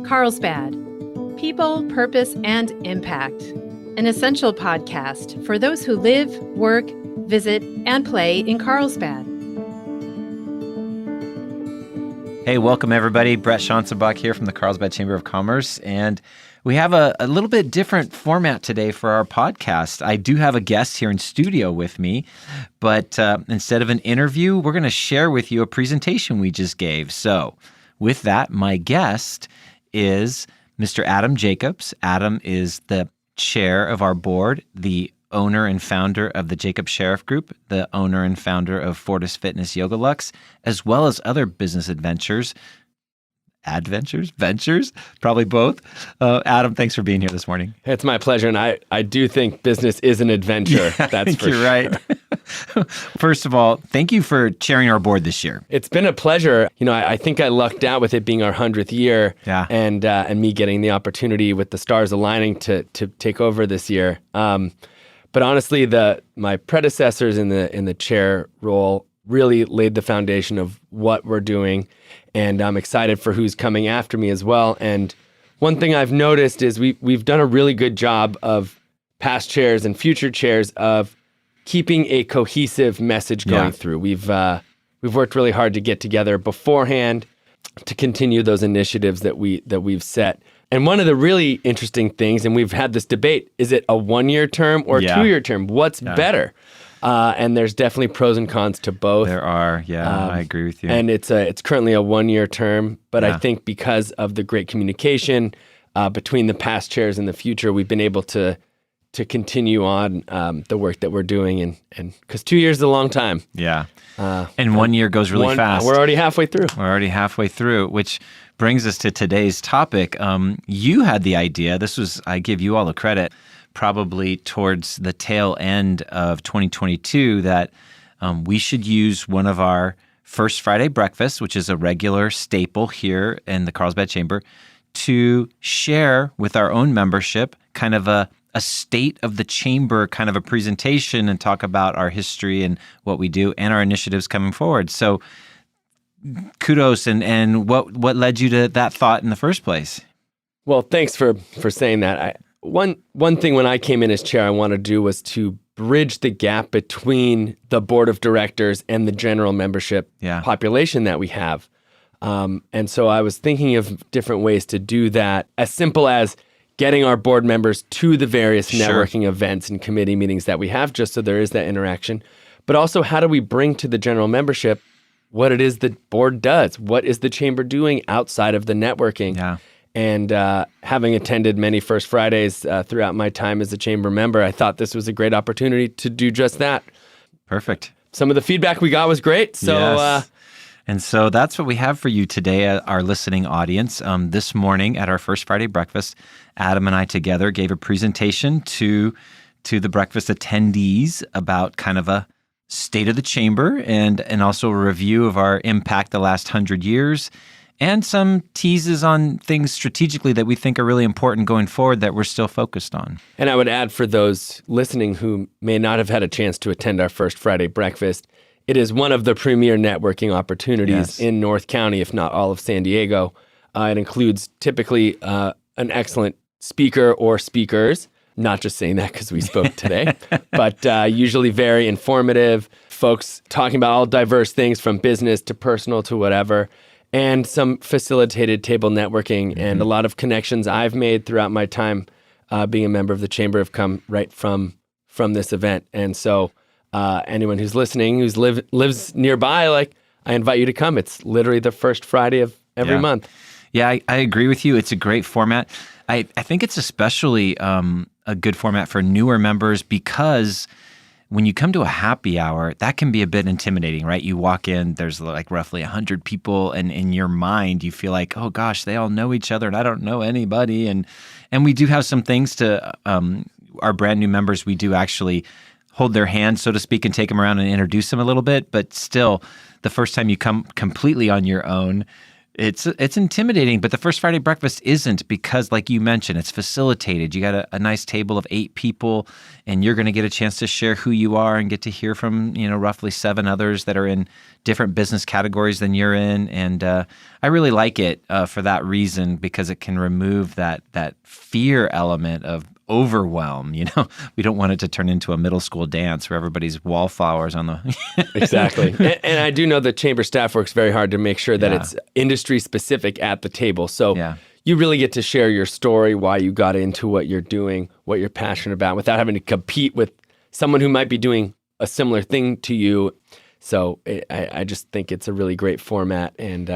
Carlsbad, People, Purpose, and Impact, an essential podcast for those who live, work, visit, and play in Carlsbad. Hey, welcome everybody. Bret Schanzenbach here from the Carlsbad Chamber of Commerce, and we have a little bit different format today for our podcast. I do have a guest here in studio with me, but instead of an interview, we're going to share with you a presentation we just gave. So with that, my guest is Mr. Adam Jacobs. Adam is the chair of our board, the owner and founder of the Jacobs Sheriff Group, the owner and founder of Fortis Fitness Yoga Lux, as well as other business ventures, probably both. Adam, thanks for being here this morning. It's my pleasure, and I do think business is an adventure. Yeah, that's for you're sure. Right. First of all, thank you for chairing our board this year. It's been a pleasure. You know, I think I lucked out with it being our 100th year, and me getting the opportunity with the stars aligning to take over this year. But honestly, my predecessors in the chair role really laid the foundation of what we're doing, and I'm excited for who's coming after me as well. And one thing I've noticed is we've done a really good job of past chairs and future chairs of keeping a cohesive message going through. We've worked really hard to get together beforehand to continue those initiatives that we've set. And one of the really interesting things, and we've had this debate, is it a 1-year term or a 2-year term? What's better? And there's definitely pros and cons to both. There are, I agree with you. And it's currently a 1-year term, but I think because of the great communication between the past chairs and the future, we've been able to continue on the work that we're doing, and because 2 years is a long time. Yeah, and 1 year goes really fast. We're already halfway through. Which brings us to today's topic. You had the idea. I give you all the credit, probably towards the tail end of 2022, that we should use one of our First Friday breakfasts, which is a regular staple here in the Carlsbad Chamber, to share with our own membership kind of a state of the chamber, kind of a presentation, and talk about our history and what we do and our initiatives coming forward. So kudos, and what led you to that thought in the first place? Well, thanks for saying that. One thing when I came in as chair I wanted to do was to bridge the gap between the board of directors and the general membership population that we have. And so I was thinking of different ways to do that, as simple as getting our board members to the various networking events and committee meetings that we have, just so there is that interaction. But also, how do we bring to the general membership what it is the board does? What is the chamber doing outside of the networking? Yeah. And having attended many First Fridays throughout my time as a chamber member, I thought this was a great opportunity to do just that. Perfect. Some of the feedback we got was great. So, and so that's what we have for you today, our listening audience. This morning at our First Friday breakfast, Adam and I together gave a presentation to the breakfast attendees about kind of a state of the chamber and also a review of our impact the last 100 years, and some teases on things strategically that we think are really important going forward that we're still focused on. And I would add, for those listening who may not have had a chance to attend our First Friday breakfast, it is one of the premier networking opportunities in North County, if not all of San Diego. It includes typically an excellent speaker or speakers, not just saying that because we spoke today, but usually very informative, folks talking about all diverse things from business to personal to whatever, and some facilitated table networking. And a lot of connections I've made throughout my time being a member of the Chamber have come right from this event. And so anyone who's listening, who's lives nearby, I invite you to come. It's literally the first Friday of every month. Yeah, I agree with you. It's a great format. I think it's especially a good format for newer members, because when you come to a happy hour, that can be a bit intimidating, right? You walk in, there's like roughly 100 people, and in your mind, you feel like, oh gosh, they all know each other and I don't know anybody. And we do have some things to, our brand new members, we do actually hold their hand, so to speak, and take them around and introduce them a little bit. But still, the first time you come completely on your own, It's intimidating, but the First Friday breakfast isn't, because like you mentioned, it's facilitated. You got a nice table of 8 people, and you're going to get a chance to share who you are and get to hear from, roughly 7 others that are in different business categories than you're in. And I really like it for that reason, because it can remove that fear element of overwhelm. We don't want it to turn into a middle school dance where everybody's wallflowers on the Exactly. And I do know the chamber staff works very hard to make sure that it's industry specific at the table. So you really get to share your story, why you got into what you're doing, what you're passionate about, without having to compete with someone who might be doing a similar thing to you. So I just think it's a really great format. And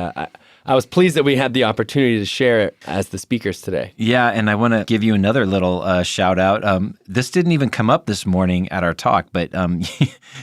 I was pleased that we had the opportunity to share it as the speakers today. Yeah, and I want to give you another little shout out. This didn't even come up this morning at our talk, but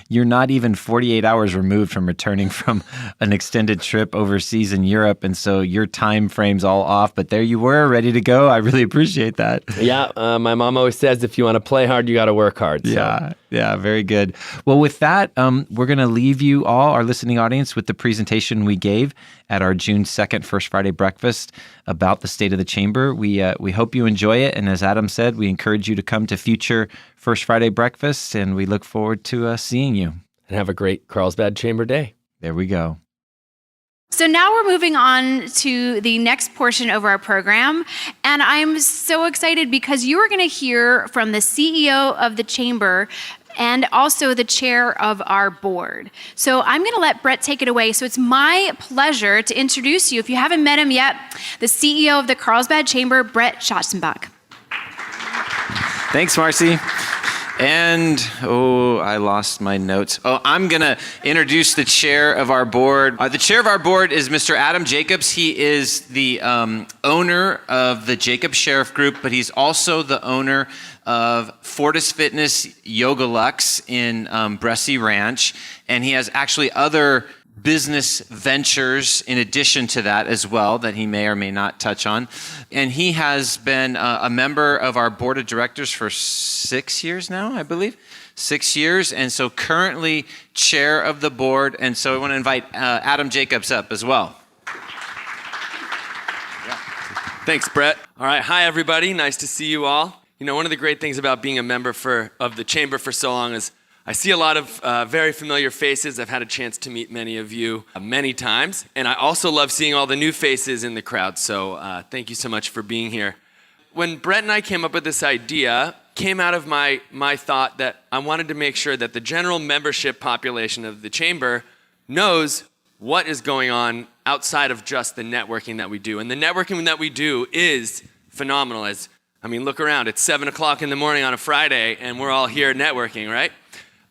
you're not even 48 hours removed from returning from an extended trip overseas in Europe, and so your time frame's all off, but there you were, ready to go. I really appreciate that. Yeah, my mom always says, if you want to play hard, you got to work hard. So. Yeah, very good. Well, with that, we're going to leave you all, our listening audience, with the presentation we gave at our June 2nd First Friday breakfast about the state of the chamber. We hope you enjoy it. And as Adam said, we encourage you to come to future First Friday breakfasts, and we look forward to seeing you. And have a great Carlsbad Chamber Day. There we go. So now we're moving on to the next portion of our program, and I'm so excited because you are going to hear from the CEO of the Chamber and also the chair of our board. So I'm going to let Bret take it away. So it's my pleasure to introduce you, if you haven't met him yet, the CEO of the Carlsbad Chamber, Bret Schanzenbach. Thanks, Marcy. And, I lost my notes. I'm going to introduce the chair of our board. The chair of our board is Mr. Adam Jacobs. He is the owner of the Jacobs Sheriff Group, but he's also the owner of Fortis Fitness Yoga Lux in Bressie Ranch. And he has actually other business ventures in addition to that as well that he may or may not touch on. And he has been a member of our board of directors for 6 years now, I believe. 6 years. And so currently chair of the board. And so I want to invite Adam Jacobs up as well. Thanks, Bret. All right. Hi, everybody. Nice to see you all. One of the great things about being a member of the Chamber for so long is I see a lot of very familiar faces. I've had a chance to meet many of you many times. And I also love seeing all the new faces in the crowd. So thank you so much for being here. When Bret and I came up with this idea, came out of my thought that I wanted to make sure that the general membership population of the Chamber knows what is going on outside of just the networking that we do. And the networking that we do is phenomenal. Look around. It's 7 o'clock in the morning on a Friday, and we're all here networking, right?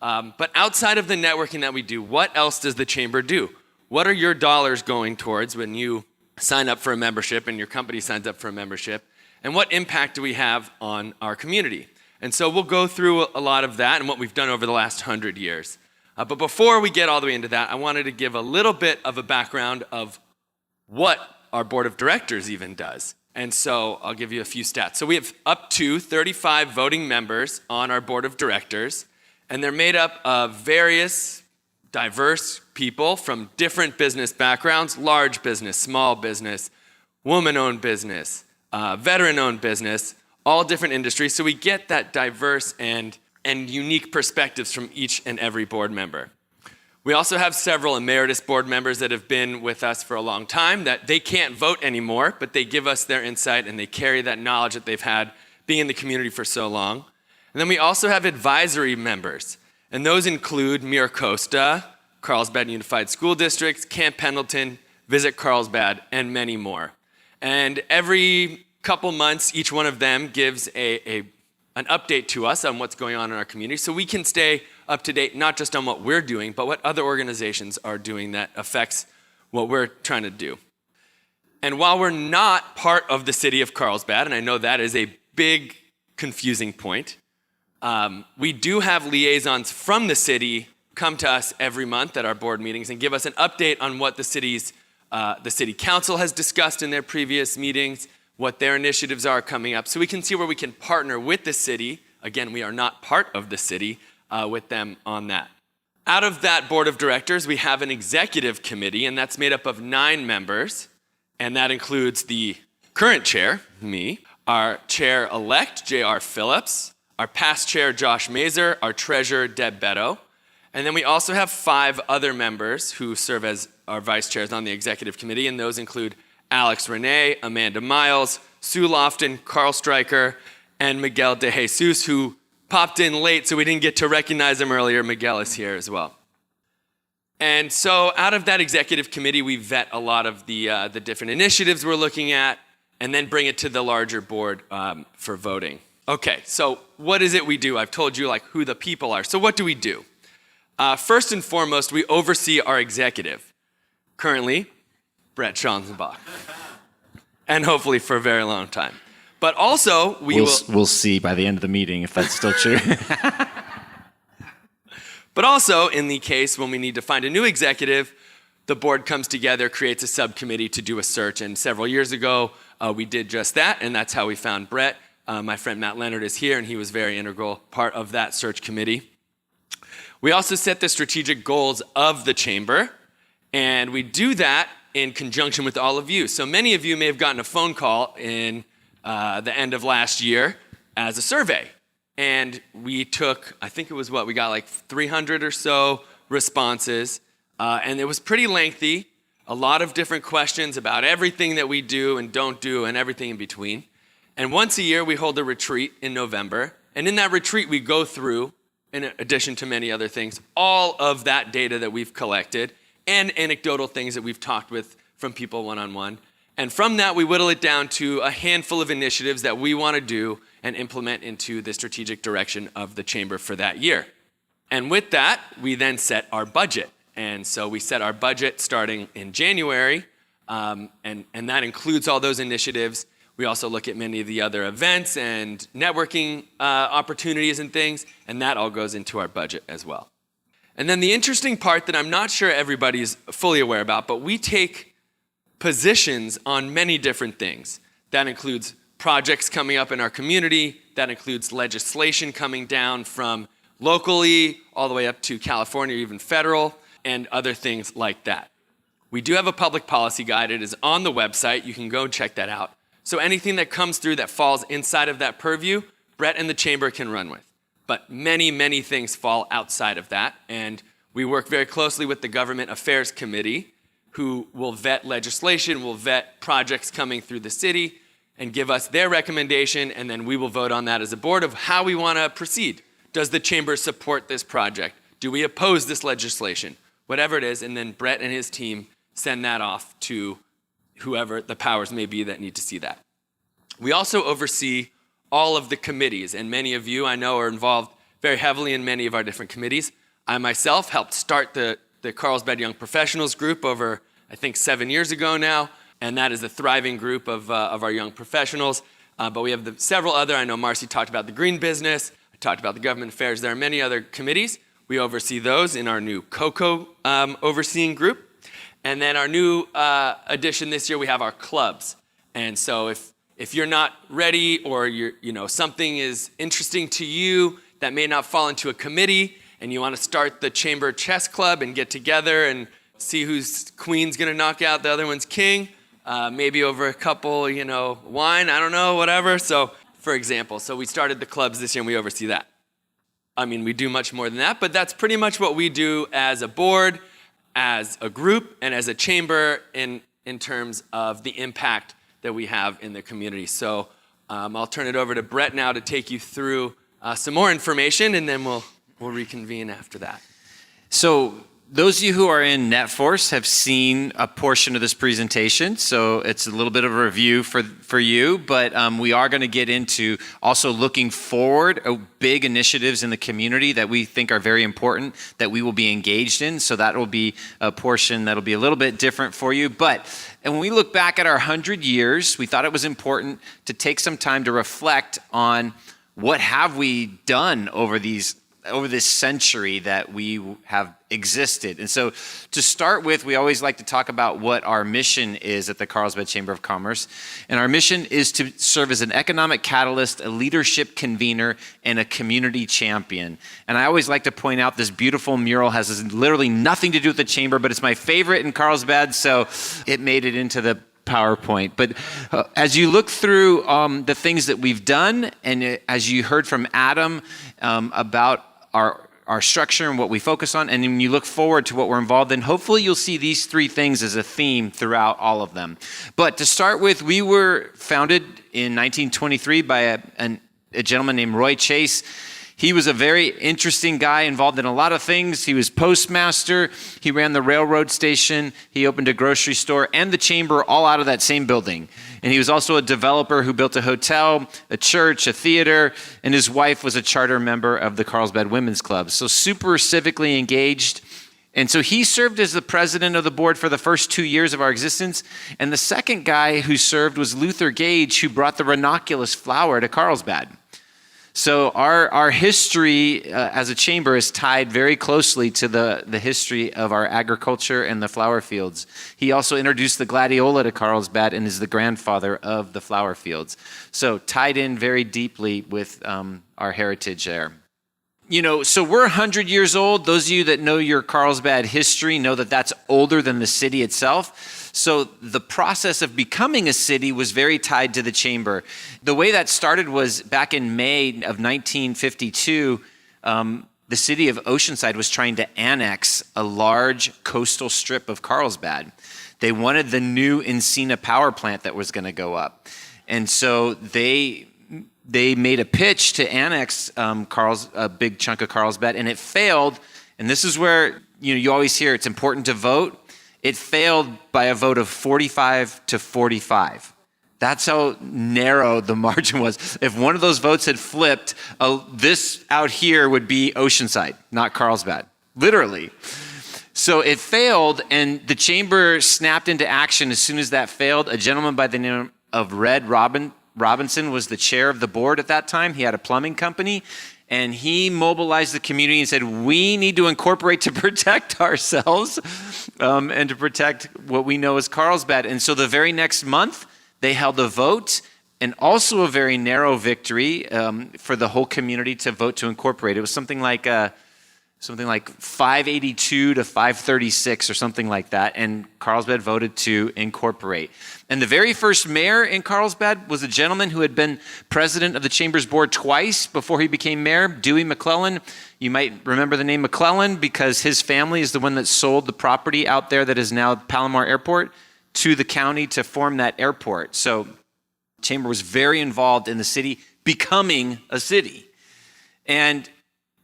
But outside of the networking that we do, what else does the Chamber do? What are your dollars going towards when you sign up for a membership and your company signs up for a membership? And what impact do we have on our community? And so we'll go through a lot of that and what we've done over the last 100 years. But before we get all the way into that, I wanted to give a little bit of a background of what our board of directors even does. And so I'll give you a few stats. So we have up to 35 voting members on our board of directors. And they're made up of various diverse people from different business backgrounds, large business, small business, woman-owned business, veteran-owned business, all different industries. So we get that diverse and unique perspectives from each and every board member. We also have several emeritus board members that have been with us for a long time that they can't vote anymore, but they give us their insight and they carry that knowledge that they've had being in the community for so long. And then we also have advisory members, and those include Miracosta, Carlsbad Unified School District, Camp Pendleton, Visit Carlsbad, and many more. And every couple months, each one of them gives an update to us on what's going on in our community so we can stay up to date, not just on what we're doing, but what other organizations are doing that affects what we're trying to do. And while we're not part of the city of Carlsbad, and I know that is a big confusing point, we do have liaisons from the city come to us every month at our board meetings and give us an update on what the city council has discussed in their previous meetings, what their initiatives are coming up, so we can see where we can partner with the city. Again, we are not part of the city with them on that. Out of that board of directors, we have an executive committee, and that's made up of 9 members. And that includes the current chair, me, our chair-elect, J.R. Phillips, our past chair, Josh Mazer, our treasurer, Deb Beto. And then we also have 5 other members who serve as our vice chairs on the executive committee, and those include Alex Renee, Amanda Miles, Sue Lofton, Carl Stryker, and Miguel De Jesus, who popped in late, so we didn't get to recognize him earlier. Miguel is here as well. And so out of that executive committee, we vet a lot of the different initiatives we're looking at, and then bring it to the larger board for voting. Okay, so what is it we do? I've told you who the people are. So what do we do? First and foremost, we oversee our executive. Currently, Bret Schanzenbach. And hopefully for a very long time. But also, we'll see by the end of the meeting if that's still true. But also, in the case when we need to find a new executive, the board comes together, creates a subcommittee to do a search. And several years ago, we did just that, and that's how we found Bret. My friend Matt Leonard is here, and he was a very integral part of that search committee. We also set the strategic goals of the chamber, and we do that in conjunction with all of you. So many of you may have gotten a phone call in the end of last year as a survey. And we took, I think it was we got 300 or so responses. And it was pretty lengthy, a lot of different questions about everything that we do and don't do and everything in between. And once a year, we hold a retreat in November. And in that retreat, we go through, in addition to many other things, all of that data that we've collected and anecdotal things that we've talked with from people one-on-one. And from that, we whittle it down to a handful of initiatives that we want to do and implement into the strategic direction of the chamber for that year. And with that, we then set our budget. And so we set our budget starting in January, and that includes all those initiatives. We also look at many of the other events and networking opportunities and things, and that all goes into our budget as well. And then the interesting part that I'm not sure everybody's fully aware about, but we take positions on many different things. That includes projects coming up in our community. That includes legislation coming down from locally all the way up to California, or even federal, and other things like that. We do have a public policy guide. It is on the website. You can go check that out. So anything that comes through that falls inside of that purview, Bret and the chamber can run with. But many, many things fall outside of that. And we work very closely with the Government Affairs Committee, who will vet legislation, will vet projects coming through the city, and give us their recommendation, and then we will vote on that as a board of how we want to proceed. Does the chamber support this project? Do we oppose this legislation? Whatever it is, and then Bret and his team send that off to whoever the powers may be that need to see that. We also oversee all of the committees, and many of you I know are involved very heavily in many of our different committees. I myself helped start the Carlsbad Young Professionals group over, I think, 7 years ago now, and that is a thriving group of our young professionals. But we have several other, I know Marcy talked about the green business, I talked about the government affairs. There are many other committees. We oversee those in our new COCO overseeing group. And then our new addition this year, we have our clubs. And so if you're not ready, or something is interesting to you that may not fall into a committee, and you want to start the chamber chess club and get together and see whose queen's going to knock out the other one's king, maybe over a couple, wine, I don't know, whatever. So, for example, we started the clubs this year and we oversee that. I mean, we do much more than that, but that's pretty much what we do as a board, as a group, and as a chamber in terms of the impact that we have in the community. So I'll turn it over to Bret now to take you through some more information, and then we'll reconvene after that. So those of you who are in NetForce have seen a portion of this presentation, so it's a little bit of a review for you, but we are going to get into also looking forward big initiatives in the community that we think are very important that we will be engaged in, so that will be a portion that will be a little bit different for you. And when we look back at our 100 years, we thought it was important to take some time to reflect on what have we done over this century that we have existed. And so to start with, we always like to talk about what our mission is at the Carlsbad Chamber of Commerce. And our mission is to serve as an economic catalyst, a leadership convener, and a community champion. And I always like to point out this beautiful mural has literally nothing to do with the chamber, but it's my favorite in Carlsbad, so it made it into the PowerPoint. But as you look through the things that we've done, and as you heard from Adam about our structure and what we focus on, and when you look forward to what we're involved in, hopefully you'll see these three things as a theme throughout all of them. But to start with, we were founded in 1923 by a gentleman named Roy Chase. He was a very interesting guy involved in a lot of things. He was postmaster. He ran the railroad station. He opened a grocery store and the chamber all out of that same building. And he was also a developer who built a hotel, a church, a theater, and his wife was a charter member of the Carlsbad Women's Club. So super civically engaged. And so he served as the president of the board for the first 2 years of our existence. And the second guy who served was Luther Gage, who brought the ranunculus flower to Carlsbad. So our history as a chamber is tied very closely to the history of our agriculture and the flower fields. He also introduced the gladiola to Carlsbad and is the grandfather of the flower fields. So tied in very deeply with our heritage there. You know, so we're 100 years old. Those of you that know your Carlsbad history know that that's older than the city itself. So the process of becoming a city was very tied to the chamber. The way that started was back in May of 1952, the city of Oceanside was trying to annex a large coastal strip of Carlsbad. They wanted the new Encina power plant that was going to go up. And so they made a pitch to annex a big chunk of Carlsbad, and it failed. And this is where you always hear it's important to vote. It failed by a vote of 45 to 45. That's how narrow the margin was. If one of those votes had flipped, this out here would be Oceanside, not Carlsbad, literally. So it failed, and the chamber snapped into action as soon as that failed. A gentleman by the name of Red Robinson was the chair of the board at that time. He had a plumbing company, and he mobilized the community and said, we need to incorporate to protect ourselves and to protect what we know as Carlsbad. And so the very next month, they held a vote, and also a very narrow victory for the whole community to vote to incorporate. It was something like 582 to 536 or something like that, and Carlsbad voted to incorporate. And the very first mayor in Carlsbad was a gentleman who had been president of the Chamber's board twice before he became mayor, Dewey McClellan. You might remember the name McClellan because his family is the one that sold the property out there that is now Palomar Airport to the county to form that airport. So the Chamber was very involved in the city becoming a city. And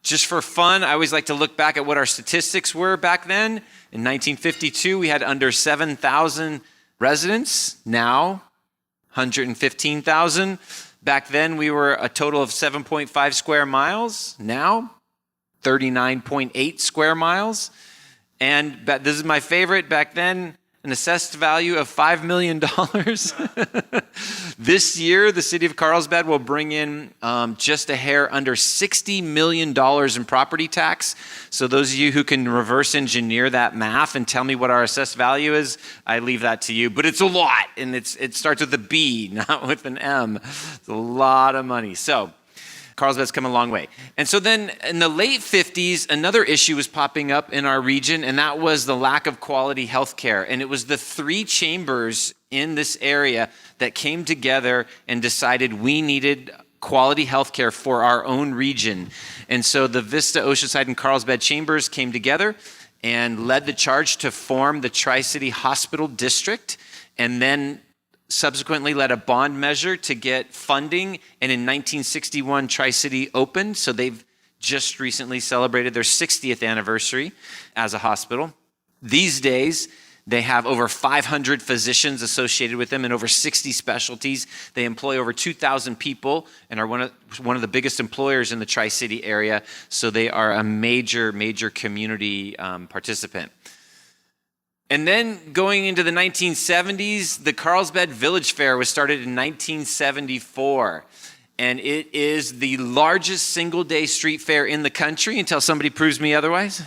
just for fun, I always like to look back at what our statistics were back then. In 1952, we had under 7,000 residents. Now, 115,000. Back then, we were a total of 7.5 square miles. Now, 39.8 square miles. And this is my favorite. Back then, an assessed value of $5 million. This year, the city of Carlsbad will bring in just a hair under $60 million in property tax. So those of you who can reverse engineer that math and tell me what our assessed value is, I leave that to you. But it's a lot, and it starts with a B, not with an M. It's a lot of money. So Carlsbad's come a long way. And so then in the late 50s, another issue was popping up in our region, and that was the lack of quality health care. And it was the three chambers in this area that came together and decided we needed quality health care for our own region. And so the Vista, Oceanside, and Carlsbad chambers came together and led the charge to form the Tri-City Hospital District, and then subsequently led a bond measure to get funding, and in 1961, Tri-City opened, so they've just recently celebrated their 60th anniversary as a hospital. These days, they have over 500 physicians associated with them and over 60 specialties. They employ over 2,000 people and are one of the biggest employers in the Tri-City area, so they are a major community participant. And then going into the 1970s, the Carlsbad Village Fair was started in 1974. And it is the largest single-day street fair in the country until somebody proves me otherwise.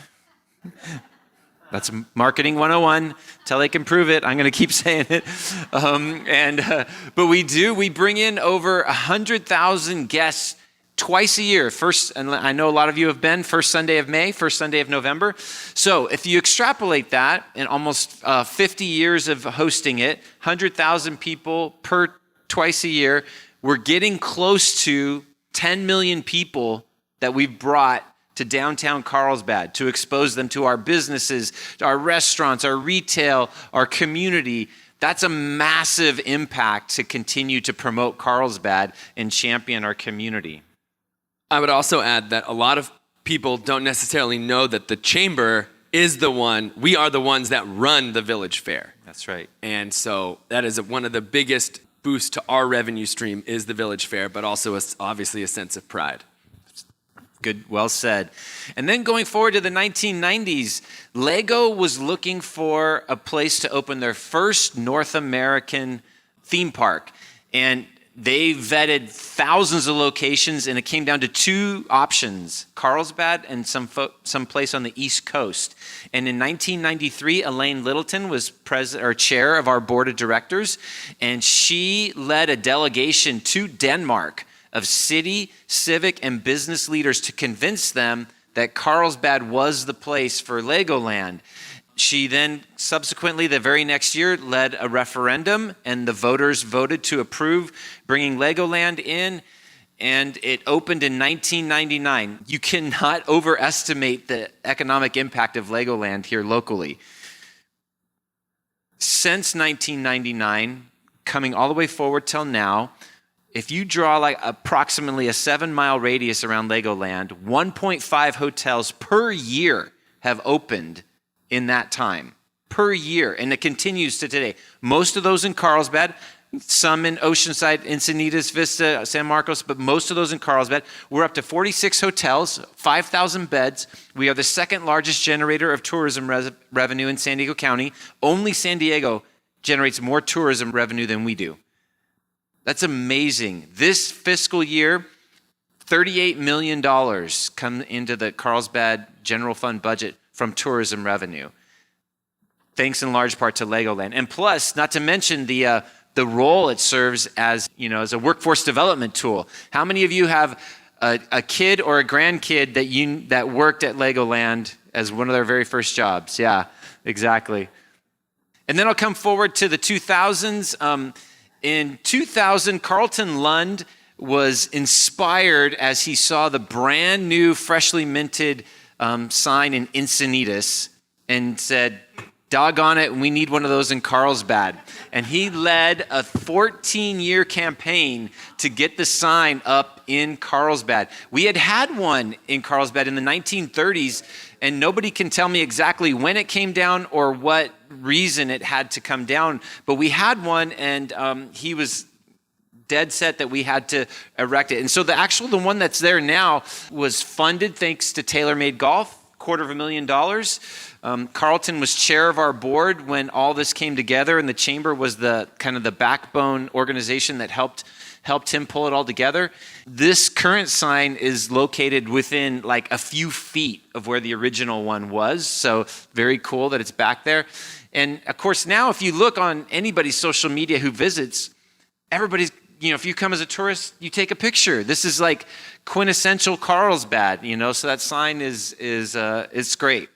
That's marketing 101. Until they can prove it, I'm going to keep saying it. But we bring in over 100,000 guests twice a year. First, and I know a lot of you have been, first Sunday of May, first Sunday of November. So if you extrapolate that in almost 50 years of hosting it, 100,000 people per twice a year, we're getting close to 10 million people that we've brought to downtown Carlsbad to expose them to our businesses, our restaurants, our retail, our community. That's a massive impact to continue to promote Carlsbad and champion our community. I would also add that a lot of people don't necessarily know that the Chamber is we are the ones that run the Village Fair. That's right. And so that is one of the biggest boosts to our revenue stream is the Village Fair, but also obviously a sense of pride. Good, well said. And then going forward to the 1990s, Lego was looking for a place to open their first North American theme park. And they vetted thousands of locations, and it came down to two options, Carlsbad and some place on the East Coast. And in 1993, Elaine Littleton was chair of our board of directors, and she led a delegation to Denmark of city, civic, and business leaders to convince them that Carlsbad was the place for Legoland. She then subsequently, the very next year, led a referendum, and the voters voted to approve bringing Legoland in, and it opened in 1999. You cannot overestimate the economic impact of Legoland here locally. Since 1999, coming all the way forward till now, if you draw like approximately a 7-mile radius around Legoland, 1.5 hotels per year have opened in that time, per year, and it continues to today. Most of those in Carlsbad, some in Oceanside, Encinitas, Vista, San Marcos, but most of those in Carlsbad. We're up to 46 hotels, 5,000 beds. We are the second largest generator of tourism revenue in San Diego County. Only San Diego generates more tourism revenue than we do. That's amazing. This fiscal year, $38 million come into the Carlsbad general fund budget from tourism revenue, thanks in large part to Legoland. And plus, not to mention the role it serves as a workforce development tool. How many of you have a kid or a grandkid that worked at Legoland as one of their very first jobs? Yeah, exactly. And then I'll come forward to the 2000s. In 2000, Carlton Lund was inspired as he saw the brand new, freshly minted sign in Encinitas and said, doggone it, we need one of those in Carlsbad. And he led a 14-year campaign to get the sign up in Carlsbad. We had one in Carlsbad in the 1930s, and nobody can tell me exactly when it came down or what reason it had to come down. But we had one, and he was dead set that we had to erect it. And so the one that's there now was funded thanks to TaylorMade Golf, $250,000. Carlton was chair of our board when all this came together, and the Chamber was the kind of the backbone organization that helped him pull it all together. This current sign is located within like a few feet of where the original one was. So very cool that it's back there. And of course, now if you look on anybody's social media who visits, everybody's, if you come as a tourist, you take a picture. This is like quintessential Carlsbad, so that sign is great.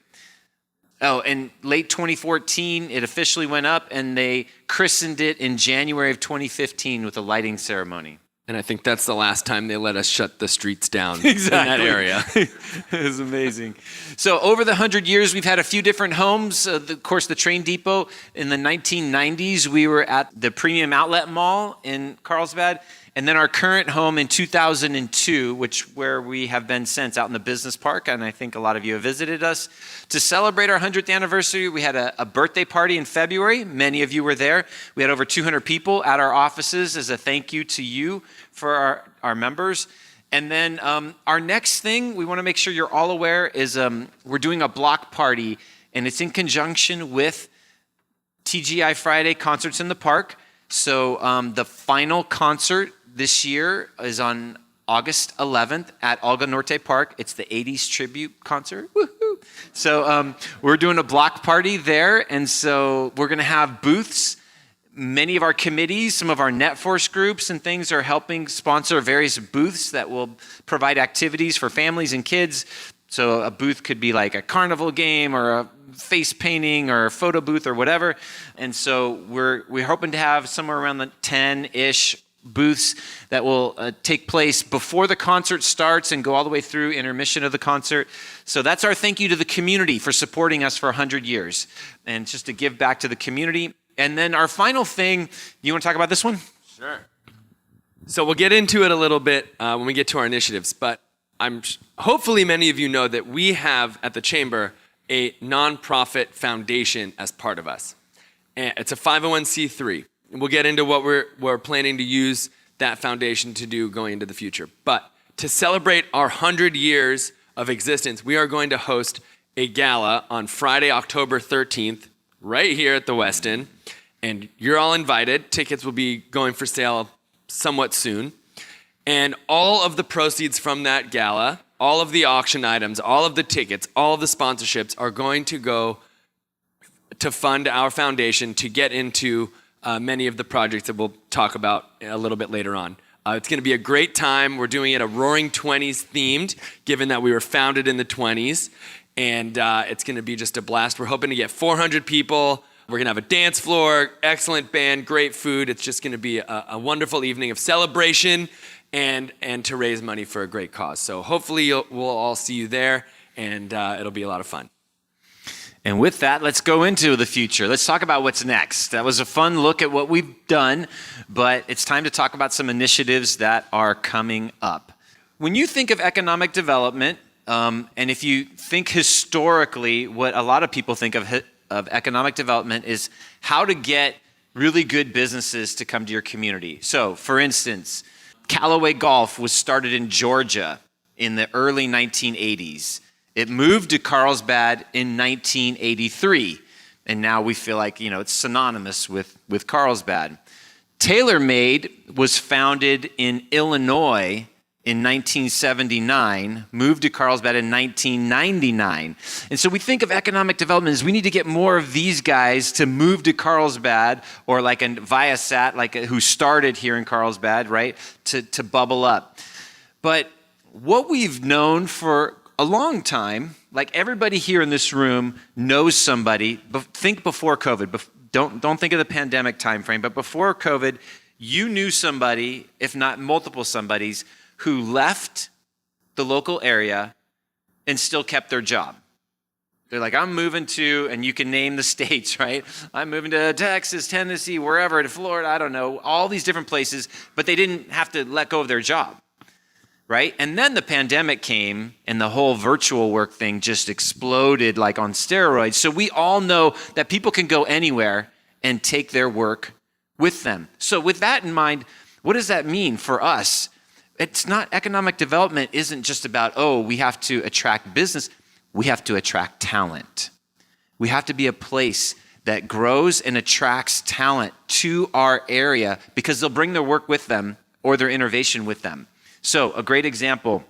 Oh, and late 2014, it officially went up, and they christened it in January of 2015 with a lighting ceremony. And I think that's the last time they let us shut the streets down exactly. in that area. It was amazing. So over the 100 years, we've had a few different homes. Of course, the train depot in the 1990s, we were at the Premium Outlet Mall in Carlsbad. And then our current home in 2002, where we have been since, out in the business park, and I think a lot of you have visited us. To celebrate our 100th anniversary, we had a birthday party in February. Many of you were there. We had over 200 people at our offices as a thank you to you for our members. And then our next thing we want to make sure you're all aware is we're doing a block party, and it's in conjunction with TGI Friday Concerts in the Park. So the final concert this year is on August 11th at Olga Norte Park. It's the 80s tribute concert. Woohoo! So we're doing a block party there, and so we're going to have booths Many of our committees, some of our NetForce groups and things are helping sponsor various booths that will provide activities for families and kids. So a booth could be like a carnival game or a face painting or a photo booth or whatever. And so we're hoping to have somewhere around the 10-ish booths that will take place before the concert starts and go all the way through intermission of the concert. So that's our thank you to the community for supporting us for 100 years and just to give back to the community. And then our final thing, you want to talk about this one? Sure. So we'll get into it a little bit when we get to our initiatives, but hopefully many of you know that we have at the Chamber a nonprofit foundation as part of us. And it's a 501c3. And we'll get into what we're planning to use that foundation to do going into the future. But to celebrate our 100 years of existence, we are going to host a gala on Friday, October 13th, right here at the Westin. And you're all invited. Tickets will be going for sale somewhat soon. And all of the proceeds from that gala, all of the auction items, all of the tickets, all of the sponsorships are going to go to fund our foundation to get into many of the projects that we'll talk about a little bit later on. It's going to be a great time. We're doing it a Roaring 20s themed, given that we were founded in the 20s. And it's going to be just a blast. We're hoping to get 400 people. We're going to have a dance floor, excellent band, great food. It's just going to be a wonderful evening of celebration and to raise money for a great cause. So hopefully we'll all see you there, and it'll be a lot of fun. And with that, let's go into the future. Let's talk about what's next. That was a fun look at what we've done, but it's time to talk about some initiatives that are coming up. When you think of economic development, and if you think historically, what a lot of people think of economic development is how to get really good businesses to come to your community. So, for instance, Callaway Golf was started in Georgia in the early 1980s. It moved to Carlsbad in 1983, and now we feel like, it's synonymous with Carlsbad. TaylorMade was founded in Illinois in 1979, moved to Carlsbad in 1999. And so we think of economic development as we need to get more of these guys to move to Carlsbad, or like a Viasat, who started here in Carlsbad, right, to bubble up. But what we've known for a long time, like everybody here in this room knows somebody. Think before COVID. Don't think of the pandemic timeframe, but before COVID, you knew somebody, if not multiple somebodies, who left the local area and still kept their job. They're like, I'm moving to, and you can name the states, right? I'm moving to Texas, Tennessee, wherever, to Florida, I don't know, all these different places, but they didn't have to let go of their job. Right? And then the pandemic came and the whole virtual work thing just exploded like on steroids. So we all know that people can go anywhere and take their work with them. So with that in mind, what does that mean for us? It's not, economic development isn't just about, we have to attract business. We have to attract talent. We have to be a place that grows and attracts talent to our area because they'll bring their work with them or their innovation with them. So a great example,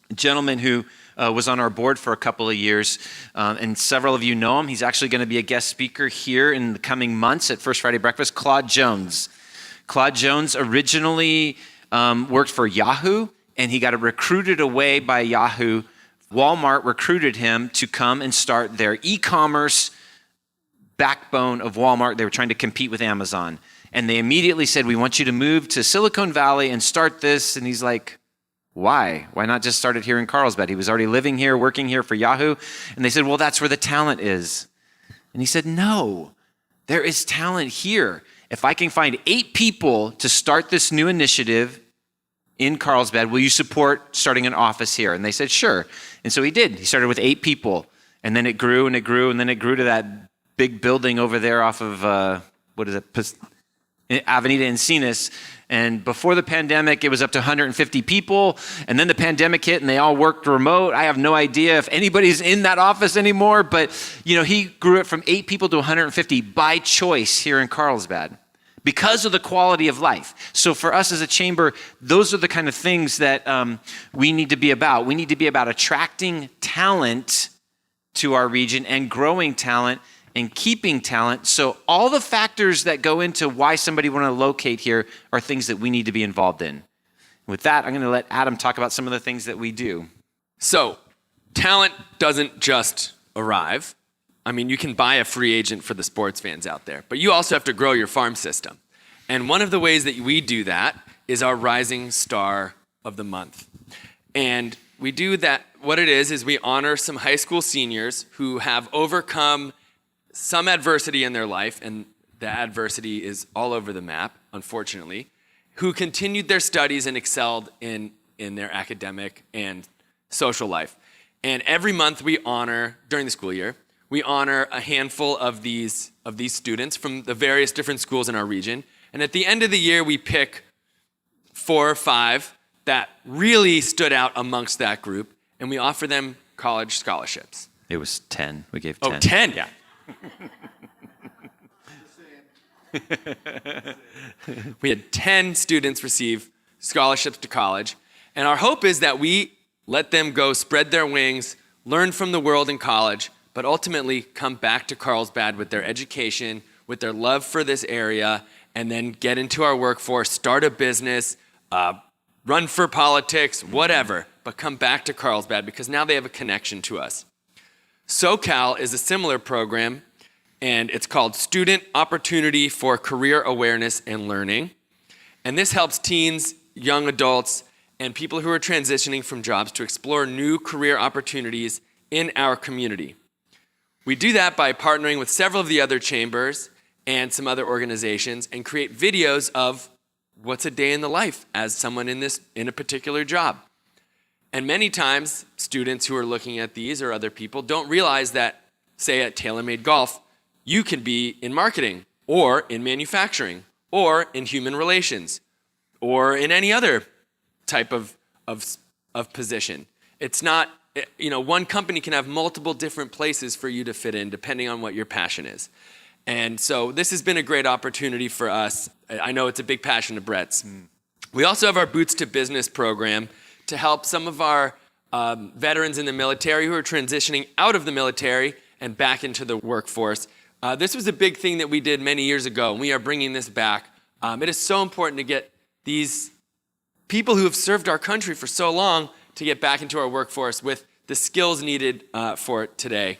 a gentleman who was on our board for a couple of years, and several of you know him. He's actually going to be a guest speaker here in the coming months at First Friday Breakfast, Claude Jones. Claude Jones originally worked for Yahoo, and he got recruited away by Yahoo. Walmart recruited him to come and start their e-commerce backbone of Walmart. They were trying to compete with Amazon. And they immediately said, we want you to move to Silicon Valley and start this. And he's like, why? Why not just start it here in Carlsbad? He was already living here, working here for Yahoo. And they said, well, that's where the talent is. And he said, no, there is talent here. If I can find 8 people to start this new initiative in Carlsbad, will you support starting an office here? And they said, sure. And so he did. He started with 8 people. And then it grew and it grew. And then it grew to that big building over there off of, Avenida Encinas. And before the pandemic, it was up to 150 people. And then the pandemic hit and they all worked remote. I have no idea if anybody's in that office anymore, but he grew it from 8 people to 150 by choice here in Carlsbad because of the quality of life. So for us as a chamber, those are the kind of things that we need to be about. We need to be about attracting talent to our region and growing talent and keeping talent. So all the factors that go into why somebody want to locate here are things that we need to be involved in. With that, I'm going to let Adam talk about some of the things that we do. So talent doesn't just arrive. I mean, you can buy a free agent for the sports fans out there, but you also have to grow your farm system. And one of the ways that we do that is our Rising Star of the Month. And we do that, what it is we honor some high school seniors who have overcome some adversity in their life, and the adversity is all over the map, unfortunately, who continued their studies and excelled in their academic and social life. And every month we honor, during the school year, we honor a handful of these students from the various different schools in our region. And at the end of the year, we pick 4 or 5 that really stood out amongst that group, and we offer them college scholarships. It was 10. We gave 10. Oh, 10? Yeah. We had 10 students receive scholarships to college, and our hope is that we let them go spread their wings, learn from the world in college, but ultimately come back to Carlsbad with their education, with their love for this area, and then get into our workforce, start a business, run for politics, whatever, but come back to Carlsbad because now they have a connection to us. SoCal is a similar program, and it's called Student Opportunity for Career Awareness and Learning. And this helps teens, young adults, and people who are transitioning from jobs to explore new career opportunities in our community. We do that by partnering with several of the other chambers and some other organizations and create videos of what's a day in the life as someone in a particular job. And many times, students who are looking at these or other people don't realize that, say at TaylorMade Golf, you can be in marketing or in manufacturing or in human relations or in any other type of position. It's not, one company can have multiple different places for you to fit in depending on what your passion is. And so this has been a great opportunity for us. I know it's a big passion of Bret's. We also have our Boots to Business program to help some of our veterans in the military who are transitioning out of the military and back into the workforce. This was a big thing that we did many years ago, and we are bringing this back. It is so important to get these people who have served our country for so long to get back into our workforce with the skills needed for it today.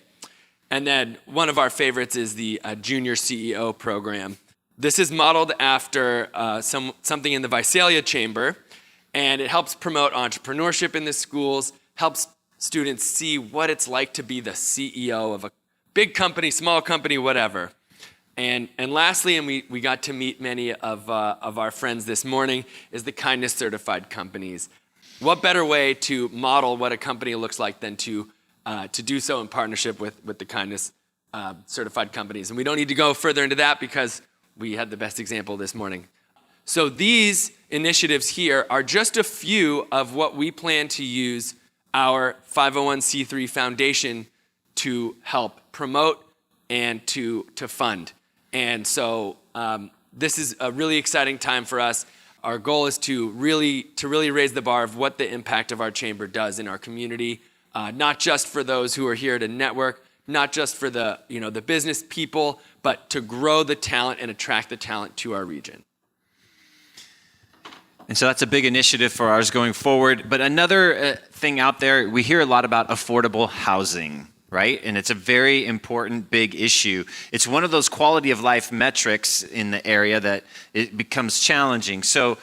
And then one of our favorites is the Junior CEO program. This is modeled after something in the Visalia Chamber, and it helps promote entrepreneurship in the schools, helps students see what it's like to be the CEO of a big company, small company, whatever. And lastly, and we got to meet many of our friends this morning, is the Kindness Certified Companies. What better way to model what a company looks like than to do so in partnership with the Kindness Certified Companies. And we don't need to go further into that because we had the best example this morning. So these initiatives here are just a few of what we plan to use our 501c3 foundation to help promote and to fund. And so this is a really exciting time for us. Our goal is to really raise the bar of what the impact of our chamber does in our community. Not just for those who are here to network, not just for the business people, but to grow the talent and attract the talent to our region. And so that's a big initiative for ours going forward. But another thing out there, we hear a lot about affordable housing, right? And it's a very important, big issue. It's one of those quality of life metrics in the area that it becomes challenging. So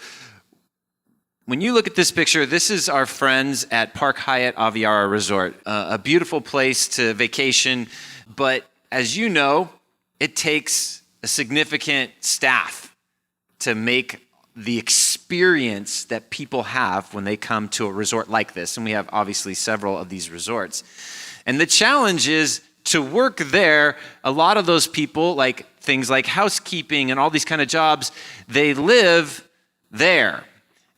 when you look at this picture, this is our friends at Park Hyatt Aviara Resort, a beautiful place to vacation. But as you know, it takes a significant staff to make the experience that people have when they come to a resort like this. And we have obviously several of these resorts. And the challenge is to work there. A lot of those people, like things like housekeeping and all these kind of jobs, they live there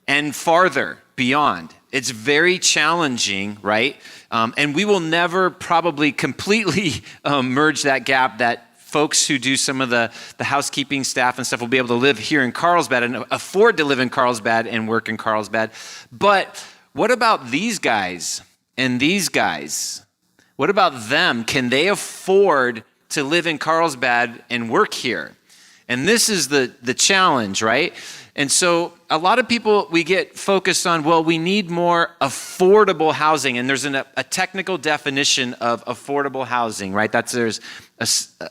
and farther beyond. It's very challenging, right? And we will never probably completely merge that gap, that folks who do some of the housekeeping staff and stuff will be able to live here in Carlsbad and afford to live in Carlsbad and work in Carlsbad. But what about these guys and these guys? What about them? Can they afford to live in Carlsbad and work here. And this is the challenge, right? And so a lot of people, we get focused on, well, we need more affordable housing. And there's a technical definition of affordable housing, right? There's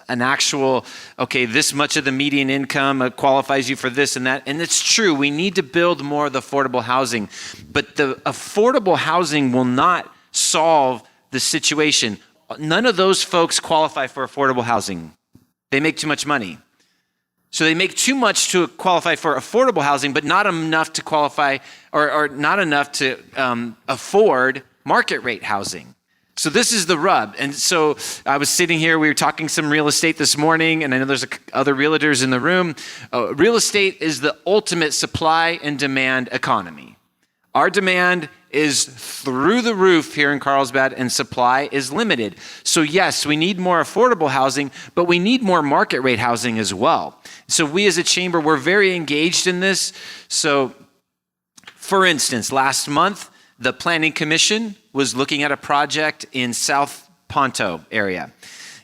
an actual, okay, this much of the median income qualifies you for this and that. And it's true, we need to build more of the affordable housing. But the affordable housing will not solve the situation. None of those folks qualify for affordable housing. They make too much money. So they make too much to qualify for affordable housing, but not enough to qualify or not enough to afford market rate housing. So this is the rub. And so I was sitting here, we were talking some real estate this morning, and I know there's other realtors in the room. Real estate is the ultimate supply and demand economy. Our demand is through the roof here in Carlsbad, and supply is limited. So yes, we need more affordable housing, but we need more market rate housing as well. So we as a chamber, we're very engaged in this. So for instance, last month, the Planning Commission was looking at a project in South Ponto area.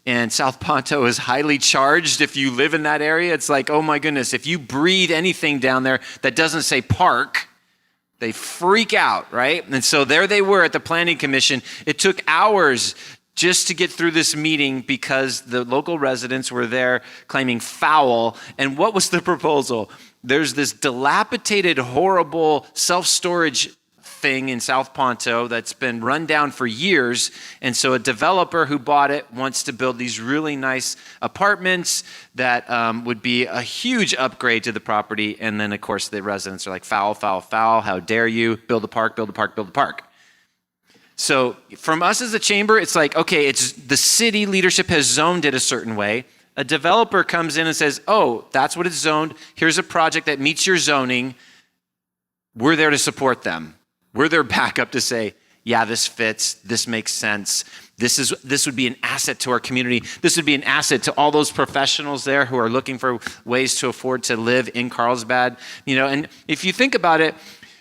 And South Ponto is highly charged. If you live in that area, it's like, oh my goodness, if you breathe anything down there that doesn't say park, they freak out, right? And so there they were at the Planning Commission. It took hours just to get through this meeting because the local residents were there claiming foul. And what was the proposal? There's this dilapidated, horrible self-storage thing in South Ponto that's been run down for years. And so a developer who bought it wants to build these really nice apartments that would be a huge upgrade to the property. And then, of course, the residents are like, foul, foul, foul. How dare you? Build a park, build a park, build a park. So from us as a chamber, it's like, okay, it's the city leadership has zoned it a certain way. A developer comes in and says, oh, that's what it's zoned. Here's a project that meets your zoning. We're there to support them. We're their backup to say, yeah, this fits, this makes sense. This would be an asset to our community. This would be an asset to all those professionals there who are looking for ways to afford to live in Carlsbad. You know, and if you think about it,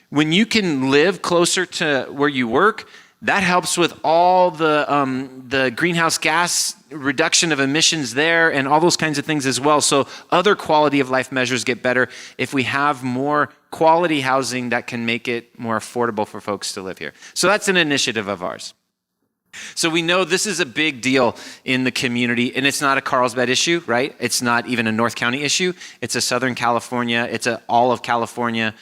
when you can live closer to where you work, that helps with all the greenhouse gas reduction of emissions there and all those kinds of things as well. So other quality of life measures get better if we have more quality housing that can make it more affordable for folks to live here. So that's an initiative of ours. So we know this is a big deal in the community, and it's not a Carlsbad issue, right? It's not even a North County issue. It's a Southern California, it's a all of California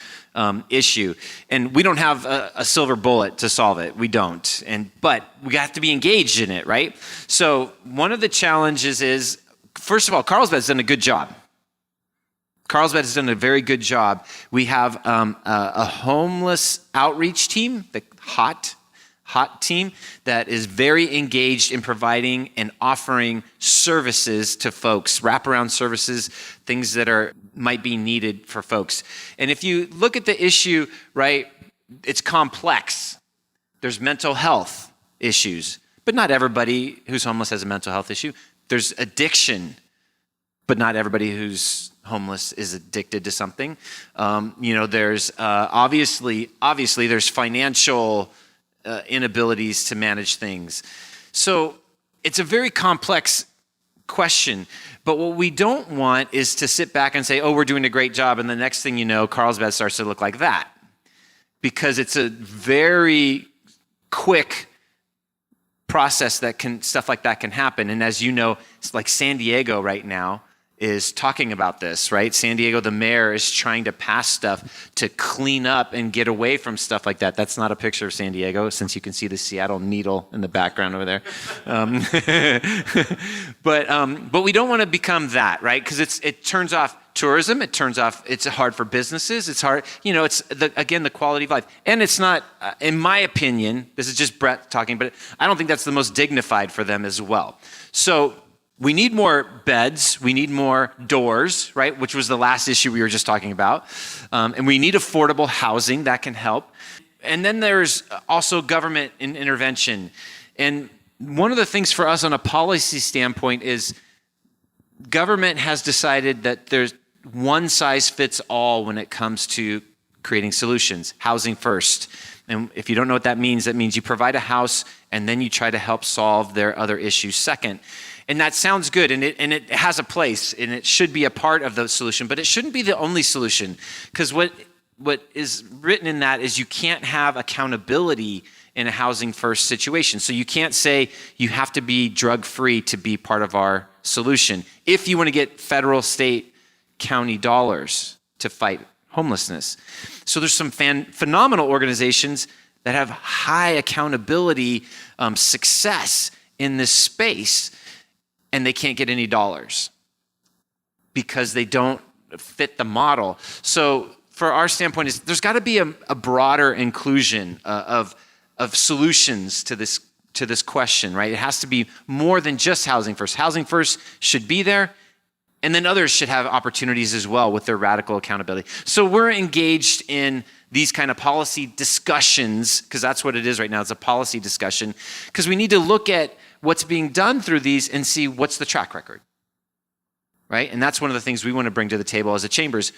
issue. And we don't have a silver bullet to solve it. We don't. But we have to be engaged in it, right? So one of the challenges is, first of all, Carlsbad's done a good job. Carlsbad has done a very good job. We have a homeless outreach team, the HOT team, that is very engaged in providing and offering services to folks, wraparound services, things that might be needed for folks. And if you look at the issue, right, it's complex. There's mental health issues, but not everybody who's homeless has a mental health issue. There's addiction, but not everybody who's homeless is addicted to something. There's obviously there's financial inabilities to manage things. So it's a very complex question, but what we don't want is to sit back and say, oh, we're doing a great job, and the next thing you know, Carlsbad starts to look like that, because it's a very quick process stuff like that can happen. And as you know, it's like San Diego right now is talking about this, right? San Diego, the mayor is trying to pass stuff to clean up and get away from stuff like that. That's not a picture of San Diego, since you can see the Seattle Needle in the background over there. But we don't want to become that, right? Because it turns off tourism. It's hard for businesses. It's hard, it's the quality of life. And it's not, in my opinion, this is just Bret talking, but I don't think that's the most dignified for them as well. So we need more beds, we need more doors, right? Which was the last issue we were just talking about. And we need affordable housing that can help. And then there's also government intervention. And one of the things for us on a policy standpoint is government has decided that there's one size fits all when it comes to creating solutions, housing first. And if you don't know what that means you provide a house and then you try to help solve their other issues second. And that sounds good, and it has a place, and it should be a part of the solution, but it shouldn't be the only solution. Because what is written in that is you can't have accountability in a housing first situation. So you can't say you have to be drug-free to be part of our solution if you want to get federal, state, county dollars to fight homelessness. So there's some phenomenal organizations that have high accountability success in this space, and they can't get any dollars because they don't fit the model. So for our standpoint, there's got to be a broader inclusion of solutions to this question, right? It has to be more than just housing first. Housing first should be there, and then others should have opportunities as well with their radical accountability. So we're engaged in these kind of policy discussions, because that's what it is right now. It's a policy discussion, because we need to look at what's being done through these and see what's the track record, right? And that's one of the things we want to bring to the table as a chambers.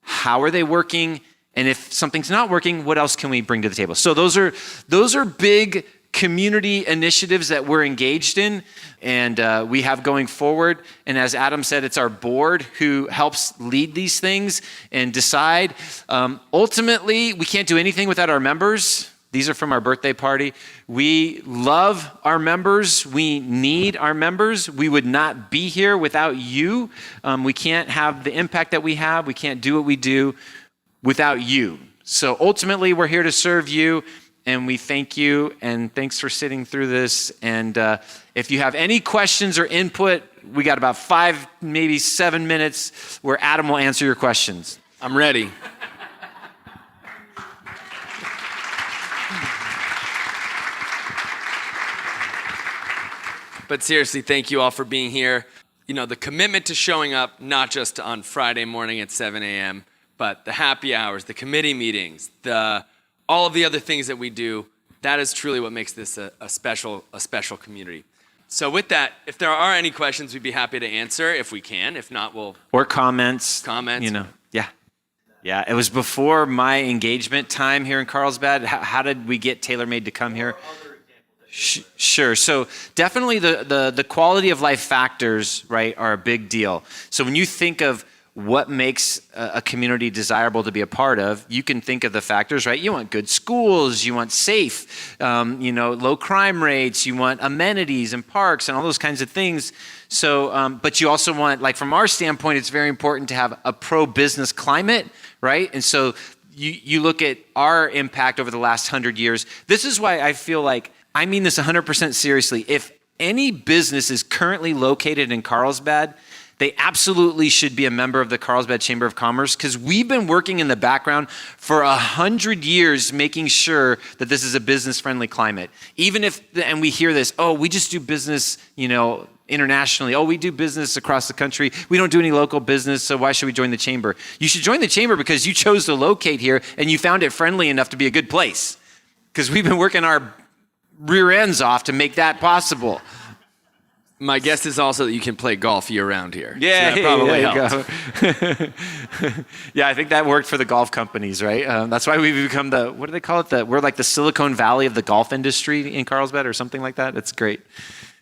How are they working? And if something's not working, what else can we bring to the table? So those are big community initiatives that we're engaged in and we have going forward. And as Adam said, it's our board who helps lead these things and decide. Ultimately, we can't do anything without our members. These are from our birthday party. We love our members. We need our members. We would not be here without you. We can't have the impact that we have. We can't do what we do without you. So ultimately, we're here to serve you. And we thank you, and thanks for sitting through this. And if you have any questions or input, we got about 5, maybe 7 minutes where Adam will answer your questions. I'm ready. But seriously, thank you all for being here. You know, the commitment to showing up, not just on Friday morning at 7 a.m., but the happy hours, the committee meetings, all of the other things that we do, that is truly what makes this a special community. So with that, if there are any questions, we'd be happy to answer if we can. If not, we'll... Or comments. You know, yeah. Yeah, it was before my engagement time here in Carlsbad. How did we get TaylorMade to come here? Sure. So definitely the quality of life factors, right, are a big deal. So when you think of what makes a community desirable to be a part of, you can think of the factors, right? You want good schools, you want safe, low crime rates, you want amenities and parks and all those kinds of things. So, but you also want, like from our standpoint, it's very important to have a pro-business climate, right? And so you look at our impact over the last 100 years. This is why I feel like, I mean this 100% seriously. If any business is currently located in Carlsbad, they absolutely should be a member of the Carlsbad Chamber of Commerce, because we've been working in the background for 100 years making sure that this is a business-friendly climate. Even if, and we hear this, oh, we just do business, internationally. Oh, we do business across the country. We don't do any local business, so why should we join the chamber? You should join the chamber because you chose to locate here and you found it friendly enough to be a good place. Because we've been working our rear ends off to make that possible. My guess is also that you can play golf year-round here. Yeah, so that probably helped. Yeah, I think that worked for the golf companies, right? That's why we've become what do they call it? We're like the Silicon Valley of the golf industry in Carlsbad or something like that. It's great.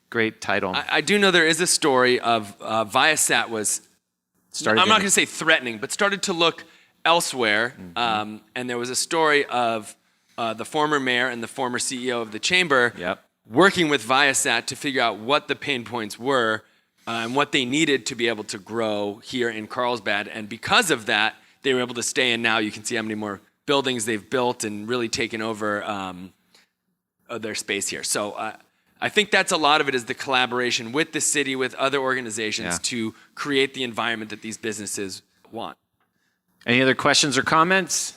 Great title. I do know there is a story of Viasat was, I'm not going to say threatening, but started to look elsewhere. Mm-hmm. And there was a story of the former mayor and the former CEO of the chamber working with Viasat to figure out what the pain points were and what they needed to be able to grow here in Carlsbad. And because of that, they were able to stay. And now you can see how many more buildings they've built and really taken over their space here. So I think that's a lot of it, is the collaboration with the city, with other organizations to create the environment that these businesses want. Any other questions or comments?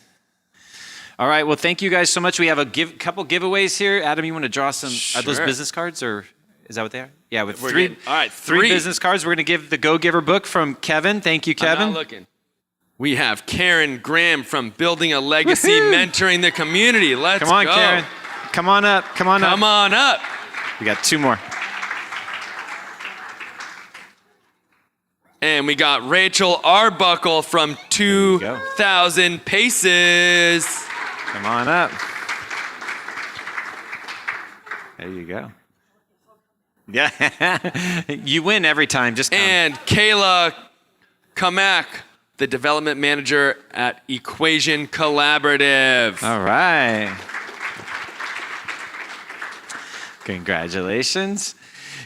All right. Well, thank you guys so much. We have a couple giveaways here. Adam, you want to draw some? Sure. Are those business cards, or is that what they are? Yeah, with three. All right, three business cards. We're going to give the Go Giver book from Kevin. Thank you, Kevin. I'm not looking. We have Karen Graham from Building a Legacy, mentoring the community. Let's go. Come on, Karen. Come on up. Come on up. We got 2 more. And we got Rachel Arbuckle from 2,000 Paces. Come on up. There you go. Yeah, you win every time. Just come. And Kayla Kamak, the development manager at Equation Collaborative. All right. Congratulations.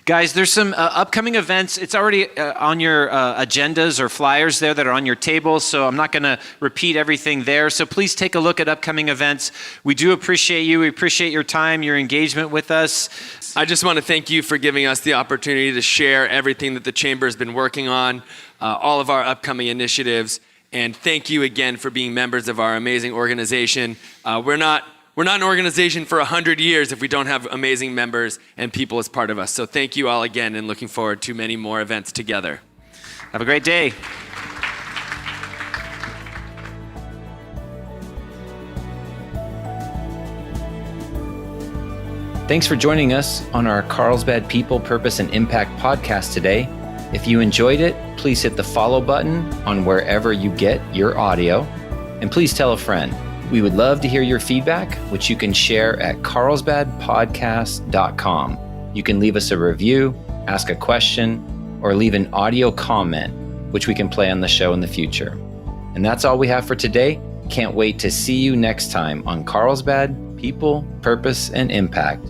Guys, there's some upcoming events. It's already on your agendas or flyers there that are on your table, so I'm not going to repeat everything there. So please take a look at upcoming events. We do appreciate you. We appreciate your time, your engagement with us. I just want to thank you for giving us the opportunity to share everything that the Chamber has been working on, all of our upcoming initiatives, and thank you again for being members of our amazing organization. We're not an organization for 100 years if we don't have amazing members and people as part of us. So thank you all again, and looking forward to many more events together. Have a great day. Thanks for joining us on our Carlsbad People, Purpose, and Impact podcast today. If you enjoyed it, please hit the follow button on wherever you get your audio, and please tell a friend. We would love to hear your feedback, which you can share at carlsbadpodcast.com. You can leave us a review, ask a question, or leave an audio comment, which we can play on the show in the future. And that's all we have for today. Can't wait to see you next time on Carlsbad People, Purpose, and Impact.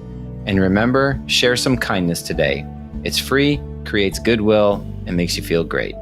And remember, share some kindness today. It's free, creates goodwill, and makes you feel great.